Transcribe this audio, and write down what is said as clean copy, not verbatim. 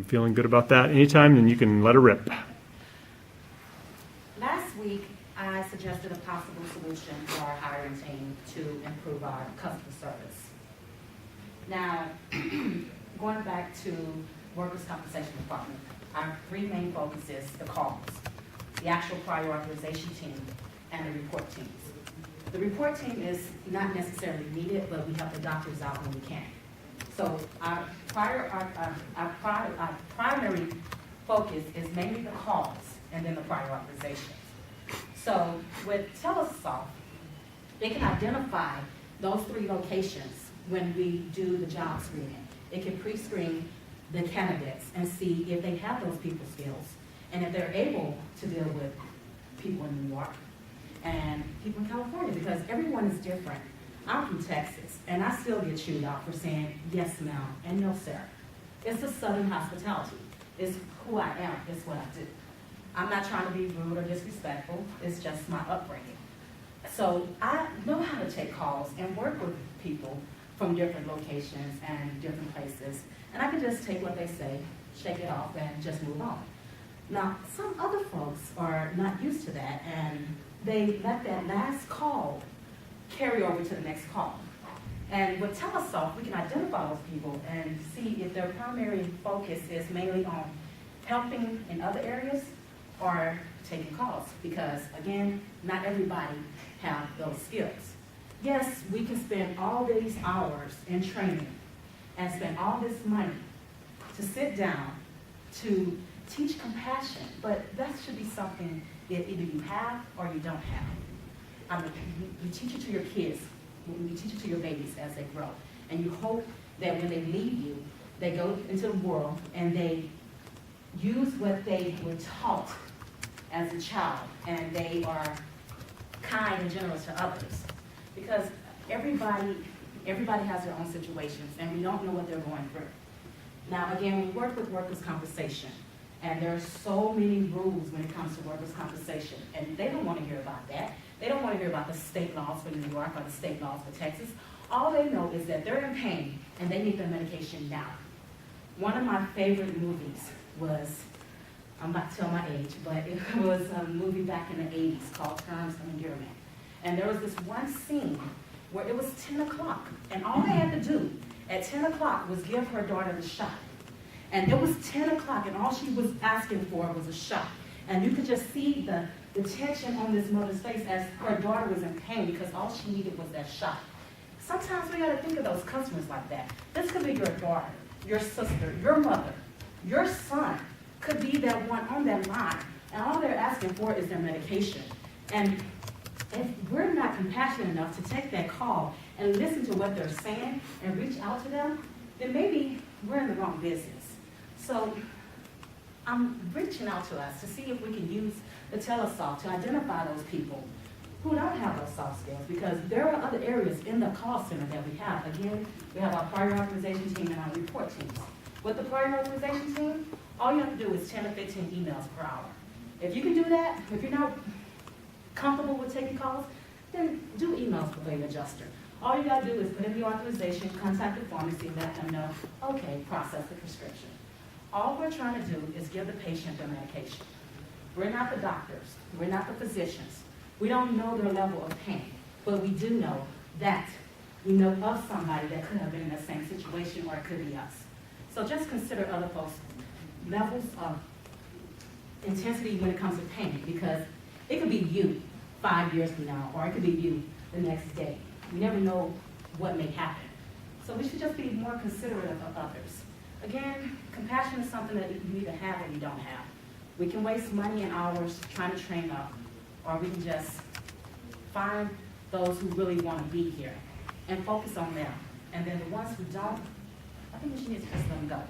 Feeling good about that? Anytime, then you can let her rip. Last week, I suggested a possible solution for our hiring team to improve our customer service. Now, going back to workers' compensation department, our three main focuses: the calls, the actual prior authorization team, and the report teams. The report team is not necessarily needed, but we help the doctors out when we can. So our primary focus is mainly the calls and then the prior authorizations. So with Telesoft, it can identify those three locations when we do the job screening. It can pre-screen the candidates and see if they have those people skills and if they're able to deal with people in New York and people in California, because everyone is different. I'm from Texas, and I still get chewed out for saying yes, ma'am, and no, sir. It's the Southern hospitality. It's who I am. It's what I do. I'm not trying to be rude or disrespectful. It's just my upbringing. So I know how to take calls and work with people from different locations and different places, and I can just take what they say, shake it off, and just move on. Now, some other folks are not used to that, and they let that last call carry over to the next call. And with Telesoft, we can identify those people and see if their primary focus is mainly on helping in other areas or taking calls, because again, not everybody have those skills. Yes, we can spend all these hours in training and spend all this money to sit down to teach compassion, but that should be something that either you have or you don't have. I mean, you teach it to your kids, you teach it to your babies as they grow, and you hope that when they leave you, they go into the world and they use what they were taught as a child, and they are kind and generous to others. Because everybody has their own situations, and we don't know what they're going through. Now, again, we work with workers' compensation, and there are so many rules when it comes to workers' compensation, and they don't want to hear about that. They don't want to hear about the state laws for New York or the state laws for Texas. All they know is that they're in pain, and they need their medication now. One of my favorite movies was, I'm not telling my age, but it was a movie back in the 80s called Terms of Endearment. And there was this one scene where it was 10 o'clock, and all they had to do at 10 o'clock was give her daughter the shot. And it was 10 o'clock, and all she was asking for was a shot. And you could just see the tension on this mother's face as her daughter was in pain because all she needed was that shot. Sometimes we gotta think of those customers like that. This could be your daughter, your sister, your mother, your son could be that one on that line, and all they're asking for is their medication. And if we're not compassionate enough to take that call and listen to what they're saying and reach out to them, then maybe we're in the wrong business. So I'm reaching out to us to see if we can use the Telesoft to identify those people who don't have those soft skills, because there are other areas in the call center that we have. Again, we have our prior authorization team and our report teams. With the prior authorization team, all you have to do is 10 to 15 emails per hour. If you can do that, if you're not comfortable with taking calls, then do emails for the adjuster. All you gotta do is put in the authorization, contact the pharmacy, let them know, okay, process the prescription. All we're trying to do is give the patient their medication. We're not the doctors, we're not the physicians. We don't know their level of pain, but we do know that we know of somebody that could have been in the same situation, or it could be us. So just consider other folks' levels of intensity when it comes to pain, because it could be you 5 years from now, or it could be you the next day. We never know what may happen. So we should just be more considerate of others. Again, compassion is something that you either have or you don't have. We can waste money and hours trying to train up, or we can just find those who really want to be here and focus on them. And then the ones who don't, I think we should just let them go.